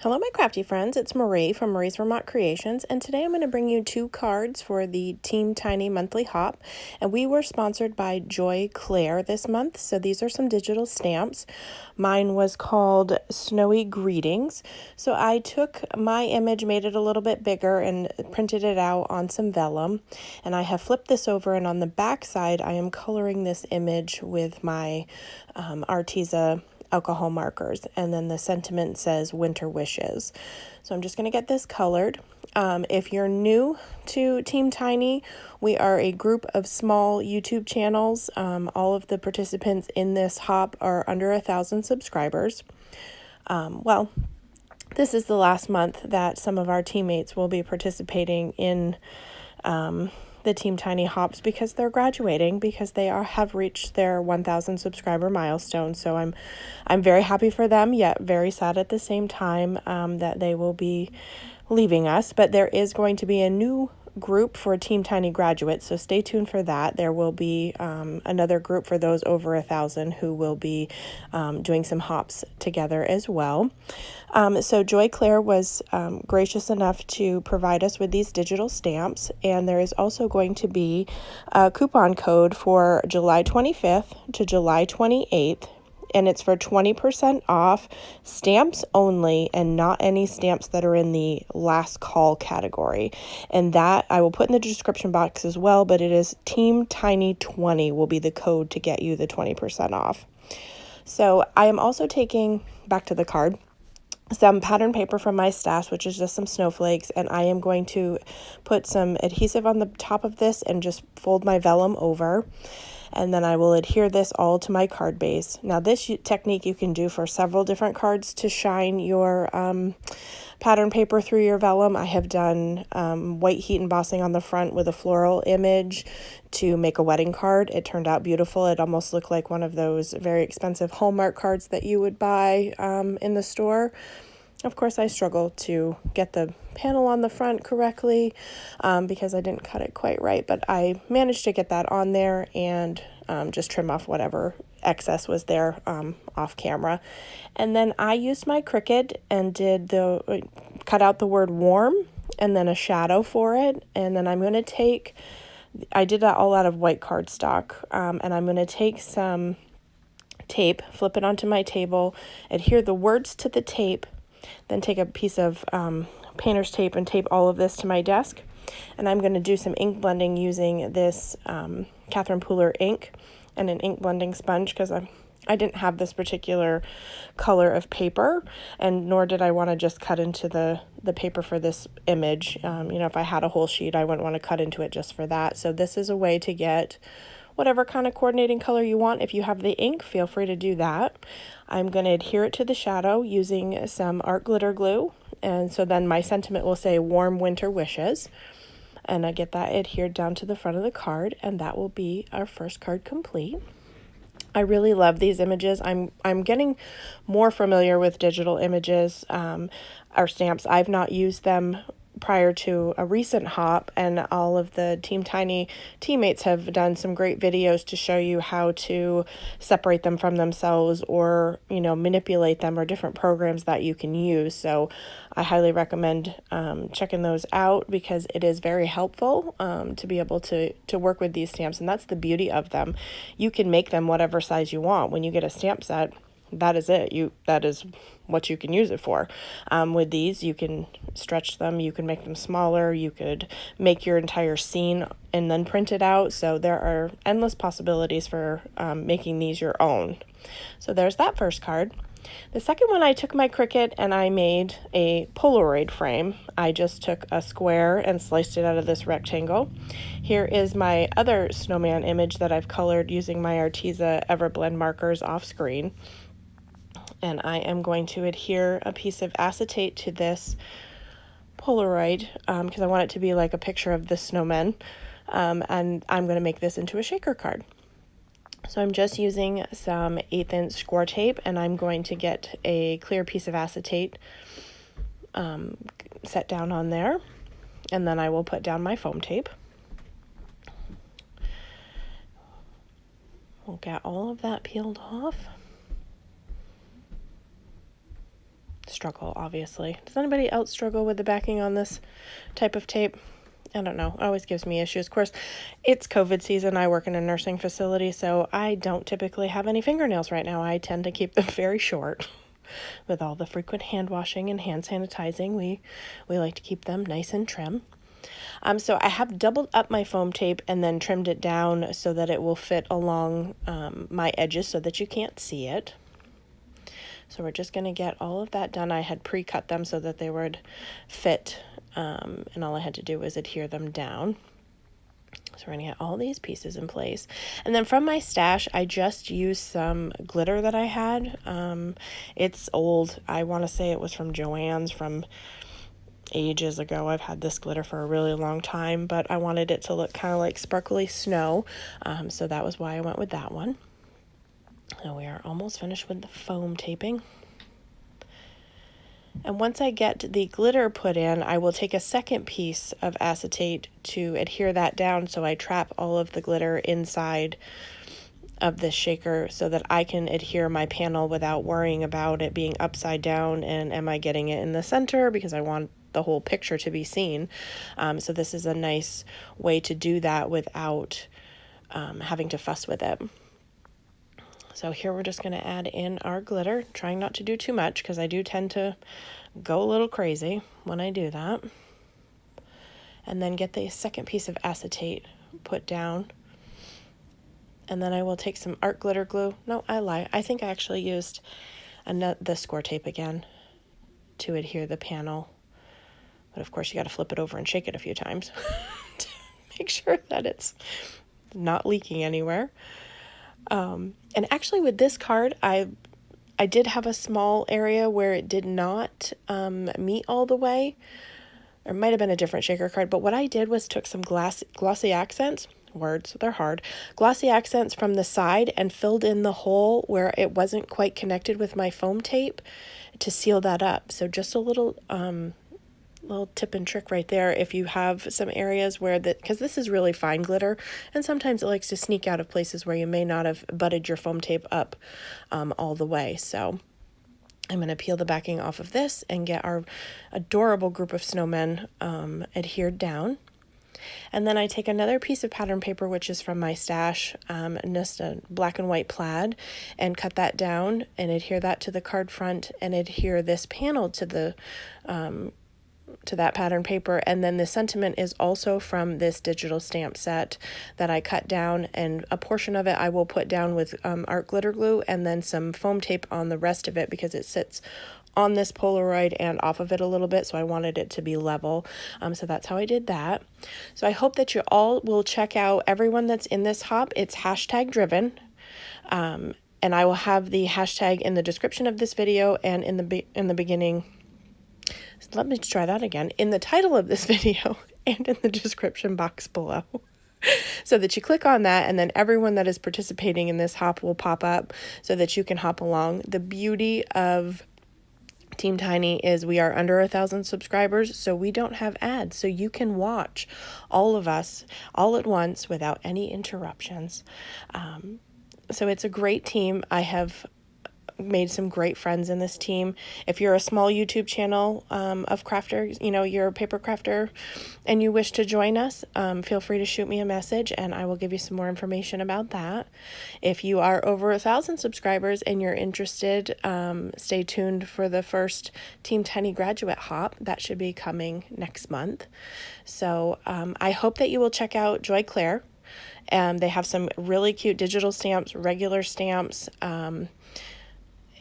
Hello, my crafty friends. It's Marie from Marie's Vermont Creations, and today I'm going to bring you 2 cards for the Team Tiny Monthly Hop, and we were sponsored by Joy Claire this month, so these are some digital stamps. Mine was called Snowy Greetings, so I took my image, made it a little bit bigger, and printed it out on some vellum, and I have flipped this over, and on the back side I am coloring this image with my Arteza alcohol markers, and then the sentiment says winter wishes. So I'm just going to get this colored. If you're new to Team Tiny, we are a group of small YouTube channels. All of the participants in this hop are under 1,000 subscribers. This is the last month that some of our teammates will be participating in the Team Tiny Hops because they're graduating, because they have reached their 1,000 subscriber milestone. So I'm very happy for them, yet very sad at the same time that they will be leaving us. But there is going to be a new group for Team Tiny graduates, so stay tuned for that. There will be another group for those over 1,000 who will be doing some hops together as well. So Joy Claire was gracious enough to provide us with these digital stamps, and there is also going to be a coupon code for July 25th to July 28th, and it's for 20% off stamps only and not any stamps that are in the last call category. And that I will put in the description box as well, but it is Team Tiny 20 will be the code to get you the 20% off. So I am also taking, back to the card, some pattern paper from my stash, which is just some snowflakes, and I am going to put some adhesive on the top of this and just fold my vellum over, and then I will adhere this all to my card base. Now this technique you can do for several different cards to shine your pattern paper through your vellum. I have done white heat embossing on the front with a floral image to make a wedding card. It turned out beautiful. It almost looked like one of those very expensive Hallmark cards that you would buy in the store. Of course, I struggled to get the panel on the front correctly because I didn't cut it quite right, but I managed to get that on there and just trim off whatever excess was there off camera. And then I used my Cricut and cut out the word warm and then a shadow for it. And then I'm going to I did that all out of white cardstock, and I'm going to take some tape, flip it onto my table, adhere the words to the tape, then take a piece of painter's tape and tape all of this to my desk. And I'm going to do some ink blending using this Catherine Pooler ink and an ink blending sponge, because I didn't have this particular color of paper, and nor did I want to just cut into the paper for this image. If I had a whole sheet, I wouldn't want to cut into it just for that. So this is a way to get whatever kind of coordinating color you want. If you have the ink, feel free to do that. I'm going to adhere it to the shadow using some art glitter glue. And so then my sentiment will say warm winter wishes. And I get that adhered down to the front of the card, and that will be our first card complete. I really love these images. I'm getting more familiar with digital images, or stamps. I've not used them prior to a recent hop, and all of the Team Tiny teammates have done some great videos to show you how to separate them from themselves, or manipulate them, or different programs that you can use. So I highly recommend checking those out, because it is very helpful to be able to work with these stamps. And that's the beauty of them. You can make them whatever size you want. When you get a stamp set, that is it. That is what you can use it for. With these, you can stretch them, you can make them smaller, you could make your entire scene and then print it out. So there are endless possibilities for making these your own. So there's that first card. The second one, I took my Cricut and I made a Polaroid frame. I just took a square and sliced it out of this rectangle. Here is my other snowman image that I've colored using my Arteza Everblend markers off screen. And I am going to adhere a piece of acetate to this Polaroid because I want it to be like a picture of the snowmen. And I'm going to make this into a shaker card. So I'm just using some 1/8" score tape, and I'm going to get a clear piece of acetate set down on there. And then I will put down my foam tape. We'll get all of that peeled off. struggle, obviously. Does anybody else struggle with the backing on this type of tape? I don't know. It always gives me issues. Of course, it's COVID season. I work in a nursing facility, so I don't typically have any fingernails right now. I tend to keep them very short. With all the frequent hand washing and hand sanitizing, we like to keep them nice and trim. So I have doubled up my foam tape and then trimmed it down so that it will fit along my edges so that you can't see it. So we're just going to get all of that done. I had pre-cut them so that they would fit, and all I had to do was adhere them down. So we're going to get all these pieces in place. And then from my stash, I just used some glitter that I had. It's old. I want to say it was from Joann's from ages ago. I've had this glitter for a really long time, but I wanted it to look kind of like sparkly snow. So that was why I went with that one. Now we are almost finished with the foam taping. And once I get the glitter put in, I will take a second piece of acetate to adhere that down so I trap all of the glitter inside of this shaker so that I can adhere my panel without worrying about it being upside down and am I getting it in the center, because I want the whole picture to be seen. So this is a nice way to do that without having to fuss with it. So here we're just going to add in our glitter, trying not to do too much because I do tend to go a little crazy when I do that. And then get the second piece of acetate put down. And then I will take some art glitter glue. No, I lie. I think I actually used the score tape again to adhere the panel. But of course you got to flip it over and shake it a few times to make sure that it's not leaking anywhere. And actually with this card, I did have a small area where it did not meet all the way. Or it might have been a different shaker card, but what I did was took some glossy accents, words, they're hard, glossy accents from the side and filled in the hole where it wasn't quite connected with my foam tape to seal that up. So just a little tip and trick right there if you have some areas where because this is really fine glitter and sometimes it likes to sneak out of places where you may not have butted your foam tape up all the way. So I'm going to peel the backing off of this and get our adorable group of snowmen adhered down. And then I take another piece of pattern paper, which is from my stash, just a black and white plaid, and cut that down and adhere that to the card front and adhere this panel to the to that pattern paper. And then the sentiment is also from this digital stamp set that I cut down, and a portion of it I will put down with art glitter glue and then some foam tape on the rest of it because it sits on this Polaroid and off of it a little bit, so I wanted it to be level. So that's how I did that. So I hope that you all will check out everyone that's in this hop. It's hashtag driven. And I will have the hashtag in the description of this video and in the beginning. Let me try that again. In the title of this video and in the description box below. So that you click on that and then everyone that is participating in this hop will pop up so that you can hop along. The beauty of Team Tiny is we are under 1,000 subscribers, so we don't have ads. So you can watch all of us all at once without any interruptions. So it's a great team. I have made some great friends in this team. If you're a small YouTube channel of crafters, you're a paper crafter and you wish to join us, feel free to shoot me a message and I will give you some more information about that. If you are over 1,000 subscribers and you're interested, stay tuned for the first Team Tiny graduate hop. That should be coming next month. So I hope that you will check out Joy Claire. They have some really cute digital stamps, regular stamps.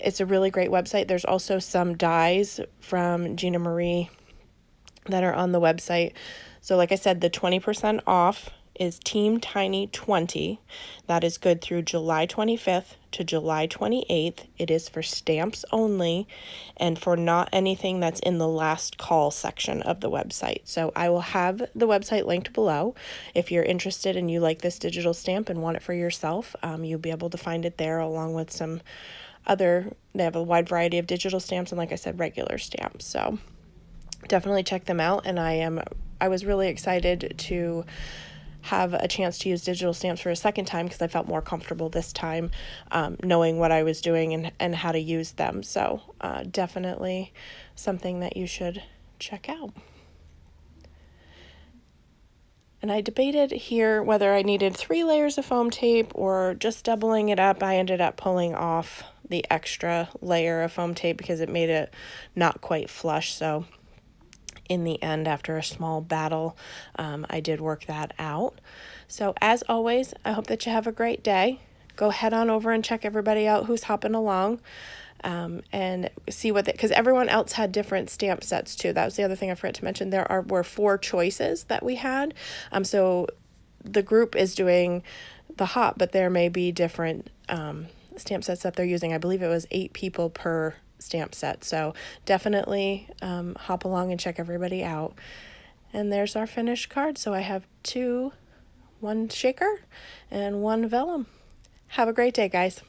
It's a really great website. There's also some dies from Gina Marie that are on the website. So like I said, the 20% off is Team Tiny 20. That is good through July 25th to July 28th. It is for stamps only and for not anything that's in the last call section of the website. So I will have the website linked below. If you're interested and you like this digital stamp and want it for yourself, you'll be able to find it there along with some they have a wide variety of digital stamps and like I said, regular stamps. So definitely check them out. And I was really excited to have a chance to use digital stamps for a second time because I felt more comfortable this time, knowing what I was doing and how to use them. So definitely something that you should check out. And I debated here whether I needed 3 layers of foam tape or just doubling it up. I ended up pulling off the extra layer of foam tape because it made it not quite flush. So in the end, after a small battle, I did work that out. So as always, I hope that you have a great day. Go head on over and check everybody out who's hopping along. And see what because everyone else had different stamp sets too. That was the other thing I forgot to mention. Were 4 choices that we had. So the group is doing the hop, but there may be different stamp sets that they're using. I believe it was 8 people per stamp set. So definitely hop along and check everybody out. And there's our finished card. So I have 2, 1 shaker and 1 vellum. Have a great day, guys.